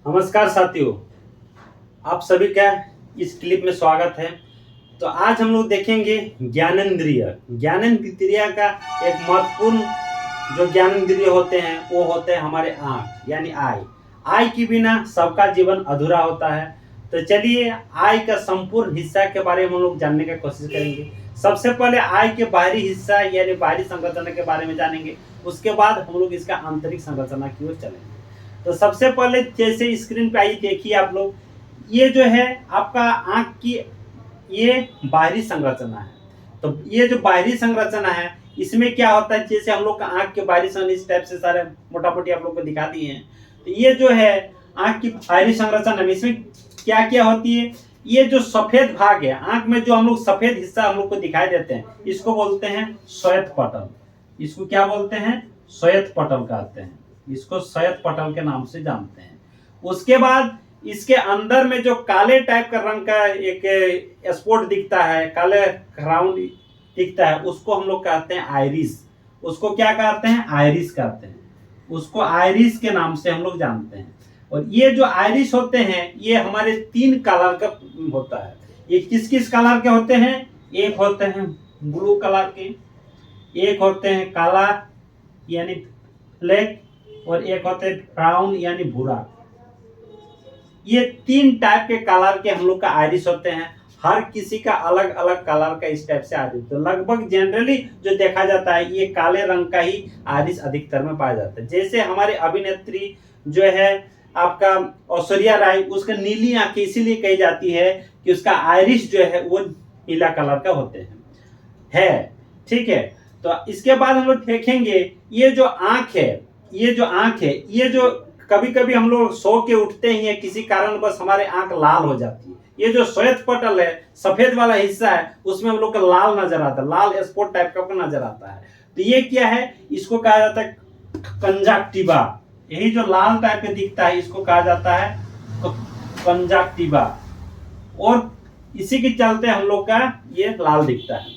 नमस्कार साथियों, आप सभी का इस क्लिप में स्वागत है। तो आज हम लोग देखेंगे ज्ञानेंद्रिय। ज्ञानेंद्रिय का एक महत्वपूर्ण जो ज्ञानेंद्रिय होते हैं वो होते हैं हमारे आँख यानी आई। आई के बिना सबका जीवन अधूरा होता है। तो चलिए आई का संपूर्ण हिस्सा के बारे में हम लोग जानने की कोशिश करेंगे। सबसे पहले आई के बाहरी हिस्सा यानी बाहरी संरचना के बारे में जानेंगे। उसके बाद हम लोग इसका आंतरिक संरचना की ओर चलेंगे। तो सबसे पहले जैसे स्क्रीन पे आई देखिए आप लोग, ये जो है आपका आँख की ये बाहरी संरचना है। तो ये जो बाहरी संरचना है इसमें क्या होता है, जैसे हम लोग का आँख के बाहरी संरचना इस टाइप से सारे मोटा मोटी आप लोग को दिखा दिए हैं। तो ये जो है आँख की बाहरी संरचना में इसमें क्या क्या होती है, ये जो सफेद भाग है आँख में जो हम लोग सफेद हिस्सा हम लोग को दिखाई देते हैं इसको बोलते हैं श्वेत पटल। इसको क्या बोलते हैं, श्वेत पटल कहते हैं। इसको श्वेत पटल के नाम से जानते हैं। उसके बाद इसके अंदर में जो काले टाइप का रंग का एक स्पॉट दिखता है, काले ग्राउंड दिखता है, उसको हम लोग कहते हैं आइरिस। उसको क्या कहते हैं, आइरिस कहते हैं। उसको आइरिस के नाम से हम लोग जानते हैं। और ये जो आइरिस होते हैं ये हमारे 3 कलर का होता है। ये किस किस कलर के होते हैं, एक होते हैं ब्लू कलर के, एक होते हैं काला यानी ब्लैक, और एक होते हैं ब्राउन यानी भूरा। ये 3 टाइप के कलर के हम लोग का आइरिस होते हैं। हर किसी का अलग अलग कलर का इस टाइप से आइरिस। तो लगभग जनरली जो देखा जाता है ये काले रंग का ही आइरिस अधिकतर में पाया जाता है। जैसे हमारे अभिनेत्री जो है आपका ऐश्वर्या राय, उसका नीली आंखें इसीलिए कही जाती है कि उसका आइरिस जो है वो नीला कलर का होते हैं। ठीक है। तो इसके बाद हम लोग देखेंगे ये जो आंख है, ये जो कभी कभी हम लोग सो के उठते ही है किसी कारण बस हमारे आंख लाल हो जाती है। ये जो श्वेत पटल है सफेद वाला हिस्सा है उसमें हम लोग का लाल नजर आता है, लाल स्पॉट टाइप का नजर आता है। तो ये क्या है, इसको कहा जाता है कंजक्टिवा। यही जो लाल टाइप का दिखता है इसको कहा जाता है कंजक्टिवा। और इसी के चलते हम लोग का ये लाल दिखता है।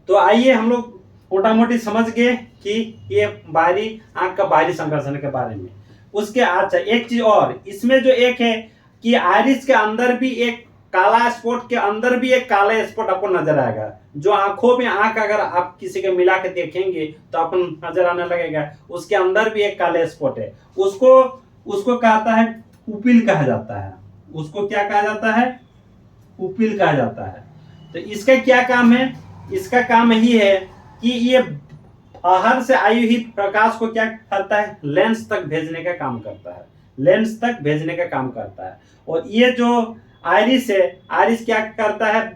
तो आइए हम लोग मोटा मोटी समझ गए कि ये बाहरी आंख का बाहरी संरचना के बारे में। उसके अच्छा एक चीज और इसमें जो एक है कि आइरिस के अंदर भी एक काला स्पॉट के अंदर भी एक काला स्पॉट आपको नजर आएगा। जो आंखों में आंख अगर आप किसी के मिला के देखेंगे तो आपको नजर आने लगेगा उसके अंदर भी एक काला स्पॉट है। उसको कहता है पुपिल कहा जाता है। उसको क्या कहा जाता है, पुपिल कहा जाता है। तो इसका क्या काम है, इसका काम यही है कि ये बाहर से आई हुई प्रकाश को क्या करता है, लेंस तक भेजने का काम करता है। लेंस तक भेजने का काम करता है। और ये जो आइरिस है, आइरिस क्या करता है,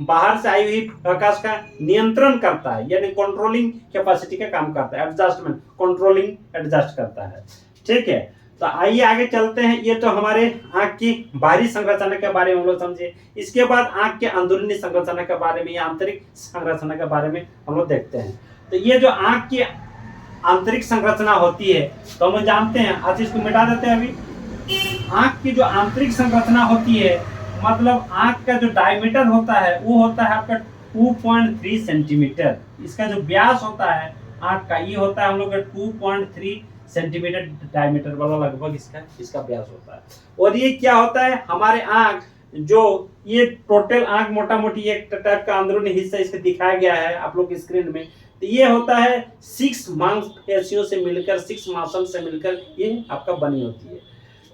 बाहर से आई हुई प्रकाश का नियंत्रण करता है यानी कंट्रोलिंग कैपेसिटी का काम करता है, एडजस्टमेंट, कंट्रोलिंग एडजस्ट करता है। ठीक है। तो आइए आगे चलते हैं। ये तो हमारे आंख की बाहरी संरचना के बारे में हम लोग समझे। इसके बाद आंख के अंदरूनी संरचना के बारे में या आंतरिक संरचना के बारे में हम लोग देखते हैं। तो ये जो आंख की आंतरिक संरचना होती है तो हम जानते हैं, आज इसको मिटा देते हैं। अभी आंख की जो आंतरिक संरचना होती है मतलब आंख का जो डायमीटर होता है वो होता है आपका 2.3 सेंटीमीटर। इसका जो व्यास होता है आंख का ये होता है हम लोग का 2.3 सेंटीमीटर डायमीटर वाला लगभग इसका व्यास होता है। और ये क्या होता है, हमारे आंख जो ये टोटल आंख मोटा मोटी एक टाइप का अंदरूनी हिस्सा इसका दिखाया गया है आप लोग की स्क्रीन में। तो ये होता है 6 मांसपेशियों से मिलकर, 6 मांसल से मिलकर ये आपका बनी होती है।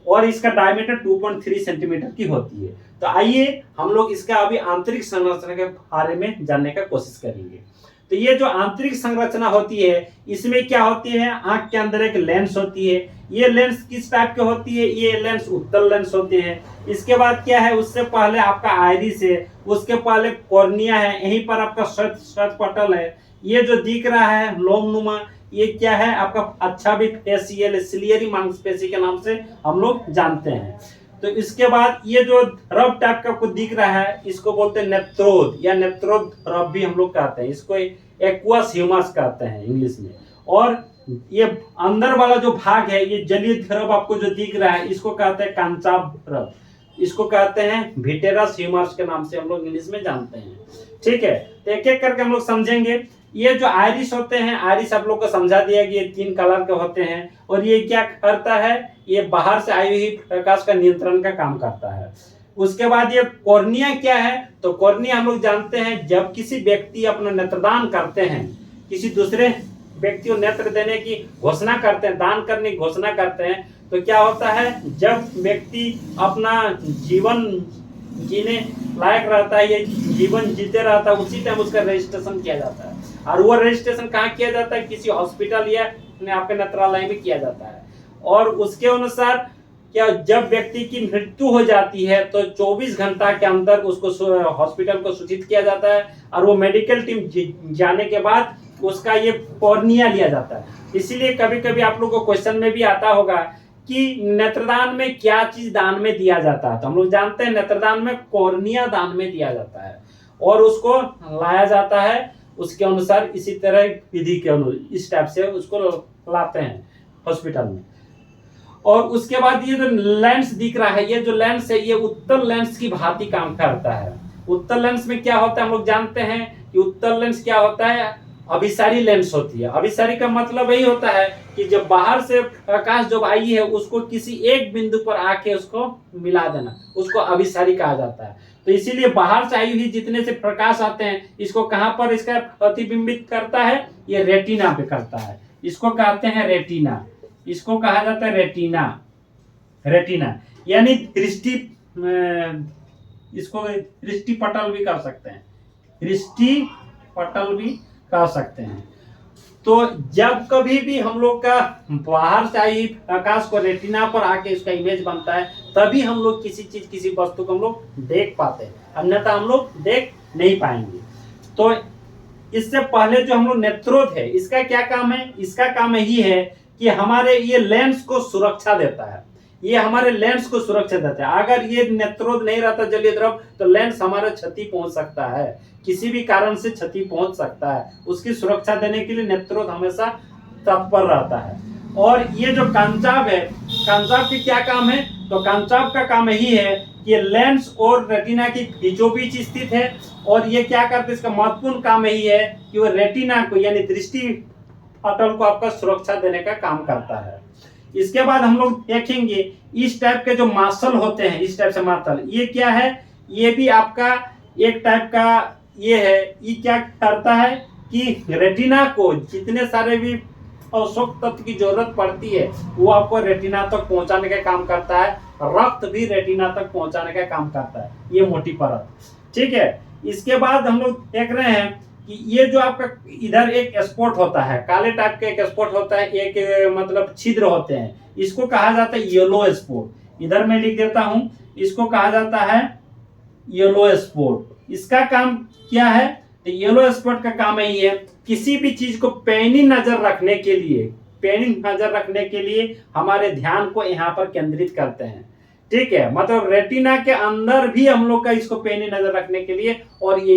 और इसका डायमीटर 2.3 सेंटीमीटर की होती है। तो आइए हम लोग इसका अभी आंतरिक संरचना के बारे में जानने का कोशिश करेंगे। तो ये जो आंतरिक संरचना होती है इसमें क्या होती है, आंख के अंदर एक लेंस होती है। ये लेंस किस टाइप की होती है, ये लेंस उत्तल लेंस होती है। इसके बाद क्या है, उससे पहले आपका आइरिस है, उसके पहले कॉर्निया है, यहीं पर आपका श्वेत पटल है। ये जो दिख रहा है लोमनुमा ये क्या है आपका अच्छा भी फेसियल सिलियरी मांसपेशी के नाम से हम लोग जानते हैं। तो इसके बाद ये जो द्रव टाइप का आपको दिख रहा है इसको बोलते हैं नेत्रोद या नेत्रोद द्रव भी हम लोग कहते हैं। इसको एक्वस ह्यूमस कहते हैं इंग्लिश में। और ये अंदर वाला जो भाग है ये जलीय द्रव आपको जो दिख रहा है इसको कहते हैं कांचाभ द्रव। इसको कहते हैं विटेरस ह्यूमस के नाम से हम लोग इंग्लिश में जानते हैं। ठीक है। तो एक एक करके हम लोग समझेंगे। ये जो आयरिस होते हैं, आयरिस आप लोग को समझा दिया कि ये 3 कलर के होते हैं और ये क्या करता है, ये बाहर से आई हुई प्रकाश का नियंत्रण का काम करता है। उसके बाद ये कॉर्निया क्या है, तो कॉर्निया हम लोग जानते हैं जब किसी व्यक्ति अपना नेत्रदान करते हैं, किसी दूसरे व्यक्ति को नेत्र देने की घोषणा करते हैं, दान करने की घोषणा करते हैं, तो क्या होता है, जब व्यक्ति अपना जीवन जीने लायक रहता है, ये जीवन जीते रहता है, उसी टाइम उसका रजिस्ट्रेशन किया जाता है। और वो रजिस्ट्रेशन कहाँ किया जाता है, किसी हॉस्पिटल या आपके नेत्रालय में किया जाता है। और उसके अनुसार क्या, जब व्यक्ति की मृत्यु हो जाती है तो 24 घंटा के अंदर उसको हॉस्पिटल को सूचित किया जाता है और वो मेडिकल टीम जाने के बाद उसका ये कॉर्निया लिया जाता है। इसीलिए कभी कभी आप लोगों को क्वेश्चन में भी आता होगा कि नेत्रदान में क्या चीज दान में दिया जाता है, तो हम लोग जानते हैं नेत्रदान में कॉर्निया दान में दिया जाता है और उसको लाया जाता है उसके अनुसार, इसी तरह विधि के अनुसार इस टाइप से उसको लाते हैं हॉस्पिटल में। और उसके बाद ये जो लेंस दिख रहा है, ये जो लेंस है ये उत्तल लेंस की भांति काम करता है। उत्तल लेंस में क्या होता है, हम लोग जानते हैं कि उत्तल लेंस क्या होता है, अभिसारी लेंस होती है। अभिसारी का मतलब यही होता है कि जब बाहर से प्रकाश जब आई है उसको किसी एक बिंदु पर आके उसको मिला देना, उसको अभिसारी कहा जाता है। तो इसीलिए बाहर से आई हुई जितने से प्रकाश आते हैं इसको कहां पर इसका प्रतिबिंबित करता है, ये रेटिना पे करता है। इसको कहते हैं रेटिना, इसको कहा जाता है रेटिना। रेटिना यानी दृष्टि, इसको दृष्टि पटल भी कर सकते हैं, दृष्टि पटल भी कह सकते हैं। तो जब कभी भी हम लोग का बाहर से आई प्रकाश को रेटिना पर आके इसका इमेज बनता है, तभी हम लोग किसी चीज, किसी वस्तु को हम लोग देख पाते हैं, अन्यथा हम लोग देख नहीं पाएंगे। तो इससे पहले जो हम लोग नेत्रोध है, इसका क्या काम है, इसका काम यही है कि हमारे ये लेंस को सुरक्षा देता है, ये हमारे लेंस को सुरक्षा देता है। अगर ये नेत्रोध नहीं रहता जलीय द्रव तो लेंस हमारा क्षति पहुंच सकता है, किसी भी कारण से क्षति पहुंच सकता है। उसकी सुरक्षा देने के लिए नेत्रोध हमेशा तत्पर रहता है। और ये जो कांचाव है, कांचाव की क्या काम है, तो कांचाव का काम यही है कि ये लेंस और रेटिना के बीचों बीच स्थित है और ये क्या करता है, इसका महत्वपूर्ण काम यही है कि वो रेटिना को यानी दृष्टि पटल को आपका सुरक्षा देने का काम करता है। इसके बाद हम लोग देखेंगे इस टाइप के जो मार्शल होते हैं, इस टाइप से मार्शल, ये क्या है, ये भी आपका एक टाइप का ये है। ये क्या करता है कि रेटिना को जितने सारे भी पोषक तत्व की जरूरत पड़ती है वो आपको रेटिना तक पहुंचाने का काम करता है। रक्त भी रेटिना तक पहुंचाने का काम करता है, ये मोटी परत, ठीक है। इसके बाद हम लोग देख रहे हैं कि ये जो आपका इधर एक स्पॉट होता है, काले टाइप का एक स्पॉट होता है, एक मतलब छिद्र होते हैं, इसको कहा जाता है येलो स्पॉट। इधर मैं लिख देता हूं, इसको कहा जाता है येलो स्पॉट। इसका काम क्या है, तो येलो स्पॉट का काम यही है, किसी भी चीज को पैनी नजर रखने के लिए, पैनी नजर रखने के लिए हमारे ध्यान को यहाँ पर केंद्रित करते हैं, ठीक है। मतलब रेटिना के अंदर भी हम लोग का इसको पैनी नजर रखने के लिए, और ये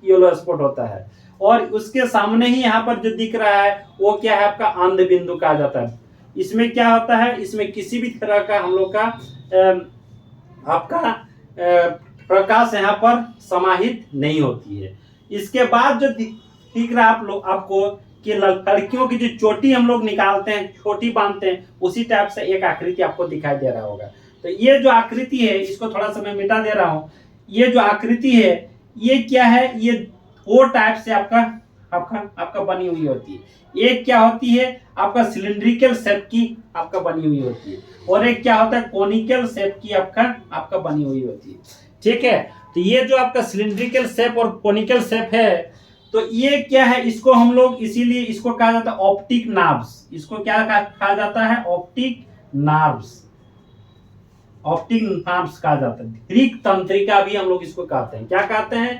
येलो स्पॉट होता है। और उसके सामने ही यहाँ पर जो दिख रहा है वो क्या है, आपका अंध बिंदु कहा जाता है। इसमें क्या होता है, इसमें किसी भी तरह का हम लोग का आपका प्रकाश यहाँ पर समाहित नहीं होती है। इसके बाद जो दिख रहा है आप लोग आपको कि लड़कियों की जो चोटी हम लोग निकालते हैं, छोटी बांधते हैं, उसी टाइप से एक आकृति आपको दिखाई दे रहा होगा। तो ये जो आकृति है, इसको थोड़ा सा मैं मिटा दे रहा हूँ। ये जो आकृति है ये क्या है, ये दो टाइप से आपका बनी हुई होती है। एक क्या होती है, आपका सिलिंड्रिकल शेप की आपका बनी हुई होती है, और एक क्या होता है, कोनिकल शेप की आपका बनी हुई होती है, ठीक है। तो ये जो आपका सिलिंड्रिकल शेप और कोनिकल शेप है, तो ये क्या है, इसको हम लोग इसीलिए इसको कहा जाता है ऑप्टिक नार्व्स। इसको क्या कहा जाता है, ऑप्टिक नार्व्स। ऑप्टिक नार्व्स कहा जाता है। दृक् तंत्रिका भी हम लोग इसको कहते हैं। क्या कहते हैं,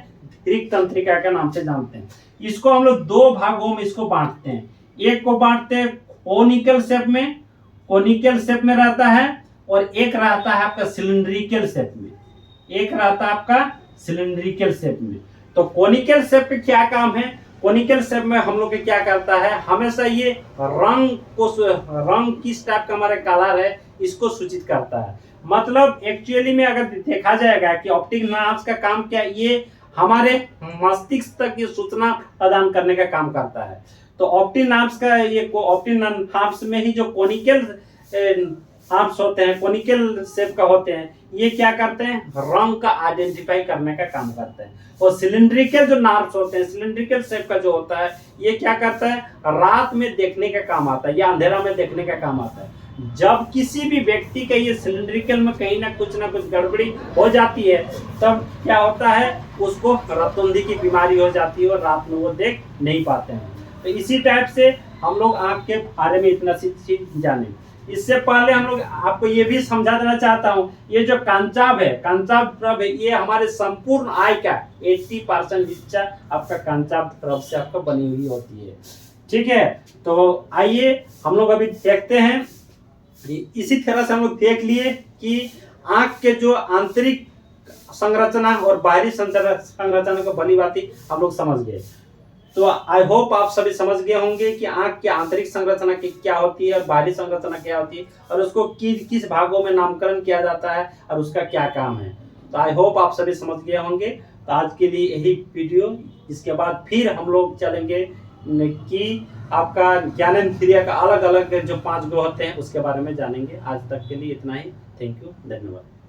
दृक् तंत्रिका के नाम से जानते हैं। इसको हम लोग दो भागों में इसको बांटते हैं। एक को बांटते हैं कोनिकल शेप में, कोनिकल शेप में रहता है, और एक रहता है आपका सिलिंड्रिकल शेप में, एक रहता है आपका सिलिंड्रिकल शेप में। तो कोनिकल शेप पे क्या काम है, कोनिकल शेप में हम लोग क्या करता है, हमेशा ये रंग किस टाइप का हमारा कलर है इसको सूचित करता है। मतलब एक्चुअली में अगर देखा जाएगा कि ऑप्टिक नार्व्स का काम क्या, ये हमारे मस्तिष्क तक ये सूचना प्रदान करने का काम करता है। तो ऑप्टिन आर्म्स का ये ऑप्टिन आर्म्स में ही जो कोनिकल आर्म्स होते हैं, कोनिकल शेप का होते हैं, ये क्या करते हैं, रंग का आइडेंटिफाई करने का काम करते हैं। और सिलिंड्रिकल जो नर्व्स होते हैं, सिलिंड्रिकल शेप का जो होता है, ये क्या करता है, रात में देखने का काम आता है या अंधेरा में देखने का काम आता है। जब किसी भी व्यक्ति का ये सिलिंड्रिकल में कहीं ना कुछ गड़बड़ी हो जाती है, तब क्या होता है, उसको रतौंधी की बीमारी हो जाती है और रात में वो देख नहीं पाते हैं। तो इसी टाइप से हम लोग आँख के बारे में इतना सी जाने। इससे पहले हम लोग आपको ये भी समझा देना चाहता हूँ, ये जो कांचाभ है, कांचाभ है, ये हमारे संपूर्ण आय का 80% हिस्सा आपका कांचाभ द्रव से आपका बनी हुई होती है। ठीक है, तो आइए हम लोग अभी देखते हैं। इसी तरह से हम लोग देख लिए कि आंख के जो आंतरिक संरचना और बाहरी संरचना को भली भांति हम लोग समझ गए। तो आई होप आप सभी समझ गए होंगे कि आंख की आंतरिक संरचना की क्या होती है और बाहरी संरचना क्या होती है, और उसको किस भागों में नामकरण किया जाता है और उसका क्या काम है। तो आई होप आप सभी समझ गए होंगे। तो आज के लिए यही वीडियो, इसके बाद फिर हम लोग चलेंगे कि आपका ज्ञानेंद्रिय का अलग अलग जो 5 ग्रह होते हैं उसके बारे में जानेंगे। आज तक के लिए इतना ही। थैंक यू, धन्यवाद।